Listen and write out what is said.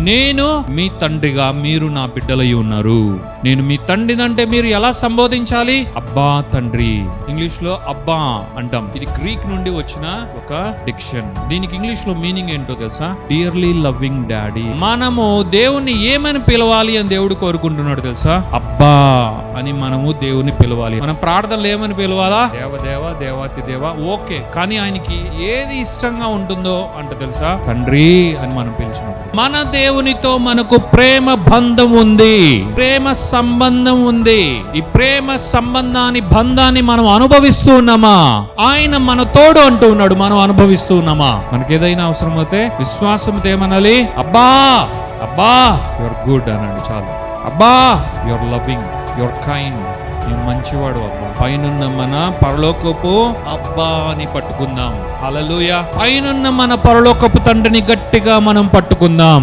నేను మీ తండ్రిగా మీరు నా బిడ్డలై ఉన్నారు. నేను మీ తండ్రినంటే మీరు ఎలా సంబోధించాలి? అబ్బా తండ్రి. ఇంగ్లీష్ లో అబ్బా అంటాం. ఇది గ్రీక్ నుండి వచ్చిన ఒక డిక్షన్. దీనికి ఇంగ్లీష్ లో మీనింగ్ ఏంటో తెలుసా? Dearly loving daddy. మనము దేవుణ్ణి ఏమని పిలవాలి అని దేవుడు కోరుకుంటున్నాడు తెలుసా? అబ్బా అని మనము దేవుని పిలవాలి. మన ప్రార్థనలు ఏమని పిలవాలా? దేవదేవ, దేవాతి దేవ. ఓకే, కానీ ఆయనకి ఏది ఇష్టంగా ఉంటుందో అంట తెలుసా? తండ్రి అని మనం పిలిచినప్పుడు. మన దేవునితో మనకు ప్రేమ బంధం ఉంది, ప్రేమ సంబంధం ఉంది. ఈ ప్రేమ సంబంధాన్ని, బంధాన్ని మనం అనుభవిస్తూ ఉన్నామా? ఆయన మన తోడు అంటూ ఉన్నాడు, మనం అనుభవిస్తూ ఉన్నామా? మనకి ఏదైనా అవసరం అయితే విశ్వాసంతో ఏమనాలి? అబ్బా అబ్బా యువర్ గుడ్ అనండి చాలు. అబ్బా యువర్ లవింగ్, యువర్ కైండ్, నీ మంచివాడు అబ్బా. పైనున్న మన పరలోకపు అబ్బా అని పట్టుకుందాం. హల్లెలూయా. పైనున్న మన పరలోకపు తండ్రిని గట్టిగా మనం పట్టుకుందాం.